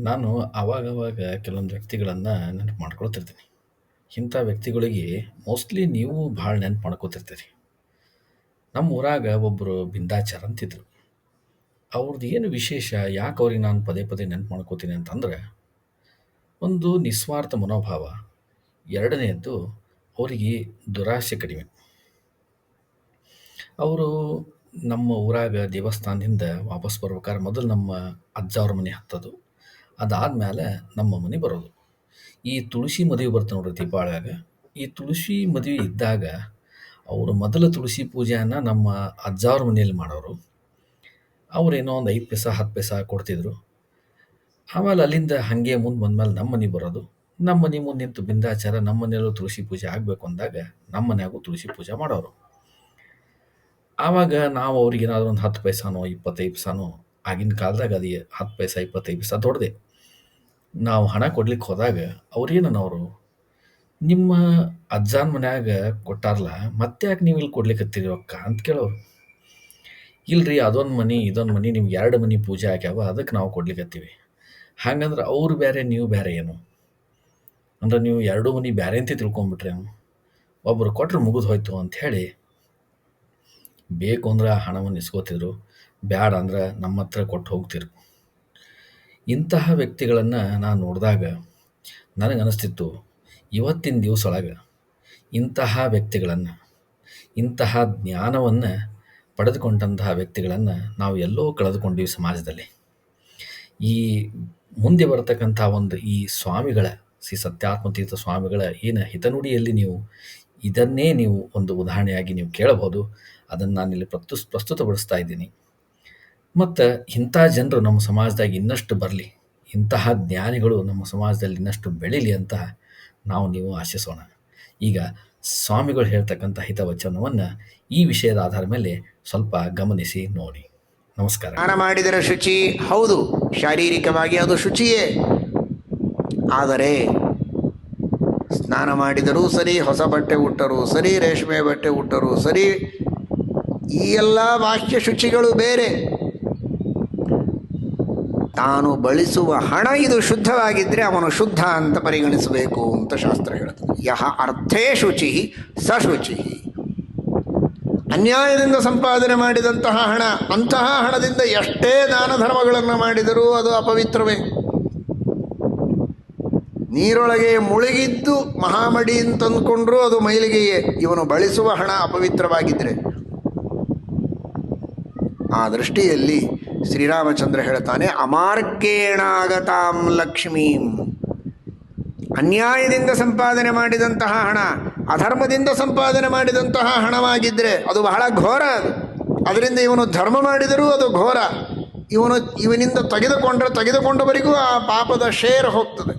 ನಾನು ಆವಾಗವಾಗ ಕೆಲವೊಂದು ವ್ಯಕ್ತಿಗಳನ್ನು ನೆನಪು ಮಾಡ್ಕೊಳ್ತಿರ್ತೀನಿ. ಇಂಥ ವ್ಯಕ್ತಿಗಳಿಗೆ ಮೋಸ್ಟ್ಲಿ ನೀವು ಭಾಳ ನೆನಪು ಮಾಡ್ಕೋತಿರ್ತೀರಿ. ನಮ್ಮ ಊರಾಗ ಒಬ್ಬರು ಬಿಂದಾಚಾರ್ ಅಂತಿದ್ರು. ಅವ್ರದ್ದು ಏನು ವಿಶೇಷ, ಯಾಕೆ ಅವ್ರಿಗೆ ನಾನು ಪದೇ ಪದೇ ನೆನಪು ಮಾಡ್ಕೋತೀನಿ ಅಂತಂದ್ರೆ, ಒಂದು ನಿಸ್ವಾರ್ಥ ಮನೋಭಾವ. ಎರಡನೆಯದ್ದು, ಅವರಿಗೆ ದುರಾಸೆ ಕಡಿಮೆ. ಅವರು ನಮ್ಮ ಊರಾಗ ದೇವಸ್ಥಾನದಿಂದ ವಾಪಸ್ ಬರ್ಬೇಕಾದ್ರೆ ಮೊದಲು ನಮ್ಮ ಅಜ್ಜ ಅವ್ರ ಮನೆ ಹತ್ತೋದು. ಅದಾದ್ಮೇಲೆ ನಮ್ಮ ಮನೆ ಬರೋದು. ಈ ತುಳಸಿ ಮದುವೆ ಬರುತ್ತೆ ನೋಡ್ರಿ ದೀಪಾವಳಿಯಾಗ. ಈ ತುಳಸಿ ಮದುವೆ ಇದ್ದಾಗ ಅವರು ಮೊದಲ ತುಳಸಿ ಪೂಜೆಯನ್ನು ನಮ್ಮ ಅಜ್ಜ ಅವ್ರ ಮನೆಯಲ್ಲಿ ಮಾಡೋರು. ಅವ್ರೇನೋ ಒಂದು 5 ಪೈಸಾ 10 ಪೈಸಾ ಕೊಡ್ತಿದ್ರು. ಆಮೇಲೆ ಅಲ್ಲಿಂದ ಹಾಗೆ ಮುಂದೆ ಬಂದ್ಮೇಲೆ ನಮ್ಮ ಮನೆ ಬರೋದು. ನಮ್ಮ ಮನೆ ಮುಂದೆ ನಿಂತು ಬಿಂದಾಚಾರ ನಮ್ಮ ಮನೆಯಲ್ಲೂ ತುಳಸಿ ಪೂಜೆ ಆಗಬೇಕು ಅಂದಾಗ ನಮ್ಮ ಮನ್ಯಾಗೂ ತುಳಸಿ ಪೂಜೆ ಮಾಡೋರು. ಆವಾಗ ನಾವು ಅವ್ರಿಗೆ ಏನಾದರೂ ಒಂದು 10 ಪೈಸಾನೋ 25 ಪೈಸಾನೋ, ಆಗಿನ ಕಾಲದಾಗ ಅದು 10 ಪೈಸಾ 25 ಪೈಸಾ ದೊಡ್ಡದೆ. ನಾವು ಹಣ ಕೊಡ್ಲಿಕ್ಕೆ ಹೋದಾಗ ಅವ್ರೇನನ್ನೋರು, ನಿಮ್ಮ ಅಜ್ಜನ ಮನ್ಯಾಗ ಕೊಟ್ಟಾರಲ್ಲ, ಮತ್ತ್ಯಾಕೆ ನೀವು ಇಲ್ಲಿ ಕೊಡ್ಲಿಕತ್ತೀರಿ ರೊಕ್ಕ ಅಂತ ಕೇಳೋರು. ಇಲ್ರಿ, ಅದೊಂದು ಮನೆ ಇದೊಂದು ಮನೆ, ನಿಮ್ಗೆ 2 ಮನೆ ಪೂಜೆ ಆಗ್ಯಾವ, ಅದಕ್ಕೆ ನಾವು ಕೊಡ್ಲಿಕತ್ತೀವಿ. ಹಾಗಂದ್ರೆ ಅವ್ರು ಬೇರೆ ನೀವು ಬೇರೆ ಏನು? ಅಂದ್ರೆ ನೀವು 2 ಮನೆ ಬೇರೆ ಅಂತ ತಿಳ್ಕೊಂಬಿಟ್ರೇನು? ಒಬ್ಬರು ಕೊಟ್ರೆ ಮುಗಿದು ಹೋಯ್ತು ಅಂಥೇಳಿ ಬೇಕು ಅಂದ್ರೆ ಆ ಹಣವನ್ನು ಇಸ್ಕೋತಿದ್ರು, ಬ್ಯಾಡ ಅಂದ್ರೆ ನಮ್ಮ ಹತ್ರ ಕೊಟ್ಟು ಹೋಗ್ತಿರು. ಇಂತಹ ವ್ಯಕ್ತಿಗಳನ್ನು ನಾನು ನೋಡಿದಾಗ ನನಗನ್ನಿಸ್ತಿತ್ತು, ಇವತ್ತಿನ ದಿವಸ ಒಳಗೆ ಇಂತಹ ವ್ಯಕ್ತಿಗಳನ್ನು, ಇಂತಹ ಜ್ಞಾನವನ್ನು ಪಡೆದುಕೊಂಡಂತಹ ವ್ಯಕ್ತಿಗಳನ್ನು ನಾವು ಎಲ್ಲೋ ಕಳೆದುಕೊಂಡೀವಿ ಸಮಾಜದಲ್ಲಿ. ಈ ಮುಂದೆ ಬರತಕ್ಕಂಥ ಈ ಸ್ವಾಮಿಗಳ, ಶ್ರೀ ಸತ್ಯಾತ್ಮತೀರ್ಥ ಸ್ವಾಮಿಗಳ ಏನು ಹಿತನುಡಿಯಲ್ಲಿ ಇದನ್ನೇ ನೀವು ಒಂದು ಉದಾಹರಣೆಯಾಗಿ ನೀವು ಕೇಳಬಹುದು. ಅದನ್ನು ನಾನಿಲ್ಲಿ ಪ್ರಸ್ತುತಪಡಿಸ್ತಾ ಇದ್ದೀನಿ. ಮತ್ತು ಇಂಥ ಜನರು ನಮ್ಮ ಸಮಾಜದಾಗ ಇನ್ನಷ್ಟು ಬರಲಿ, ಇಂತಹ ಜ್ಞಾನಿಗಳು ನಮ್ಮ ಸಮಾಜದಲ್ಲಿ ಇನ್ನಷ್ಟು ಬೆಳೀಲಿ ಅಂತ ನೀವು ಆಶಿಸೋಣ. ಈಗ ಸ್ವಾಮಿಗಳು ಹೇಳ್ತಕ್ಕಂಥ ಹಿತವಚನವನ್ನು ಈ ವಿಷಯದ ಆಧಾರದ ಮೇಲೆ ಸ್ವಲ್ಪ ಗಮನಿಸಿ ನೋಡಿ. ನಮಸ್ಕಾರ. ಸ್ನಾನ ಮಾಡಿದರೆ ಶುಚಿ, ಹೌದು, ಶಾರೀರಿಕವಾಗಿ ಅದು ಶುಚಿಯೇ. ಆದರೆ ಸ್ನಾನ ಮಾಡಿದರೂ ಸರಿ, ಹೊಸ ಬಟ್ಟೆ ಉಟ್ಟರೂ ಸರಿ, ರೇಷ್ಮೆ ಬಟ್ಟೆ ಉಟ್ಟರೂ ಸರಿ, ಈ ಎಲ್ಲ ಬಾಹ್ಯ ಶುಚಿಗಳು ಬೇರೆ. ತಾನು ಬಳಸುವ ಹಣ ಇದು ಶುದ್ಧವಾಗಿದ್ದರೆ ಅವನು ಶುದ್ಧ ಅಂತ ಪರಿಗಣಿಸಬೇಕು ಅಂತ ಶಾಸ್ತ್ರ ಹೇಳ್ತದೆ. ಯಹ ಅರ್ಥೇ ಶುಚಿ ಸ ಶುಚಿ. ಅನ್ಯಾಯದಿಂದ ಸಂಪಾದನೆ ಮಾಡಿದಂತಹ ಹಣ, ಅಂತಹ ಹಣದಿಂದ ಎಷ್ಟೇ ದಾನ ಧರ್ಮಗಳನ್ನು ಮಾಡಿದರೂ ಅದು ಅಪವಿತ್ರವೇ. ನೀರೊಳಗೆ ಮುಳುಗಿದ್ದು ಮಹಾಮಡಿ ಅಂತಂದ್ಕೊಂಡ್ರೂ ಅದು ಮೈಲಿಗೆಯೇ. ಇವನು ಬಳಸುವ ಹಣ ಅಪವಿತ್ರವಾಗಿದ್ದರೆ. ಆ ದೃಷ್ಟಿಯಲ್ಲಿ ಶ್ರೀರಾಮಚಂದ್ರ ಹೇಳ್ತಾನೆ, ಅಮಾರ್ಗೇಣಾಗತಾಂ ಲಕ್ಷ್ಮೀಂ. ಅನ್ಯಾಯದಿಂದ ಸಂಪಾದನೆ ಮಾಡಿದಂತಹ ಹಣ, ಅಧರ್ಮದಿಂದ ಸಂಪಾದನೆ ಮಾಡಿದಂತಹ ಹಣವಾಗಿದ್ದರೆ ಅದು ಬಹಳ ಘೋರ. ಅದರಿಂದ ಇವನು ಧರ್ಮ ಮಾಡಿದರೂ ಅದು ಘೋರ. ಇವನಿಂದ ತೆಗೆದುಕೊಂಡವರಿಗೂ ಆ ಪಾಪದ ಶೇರ್ ಹೋಗ್ತದೆ.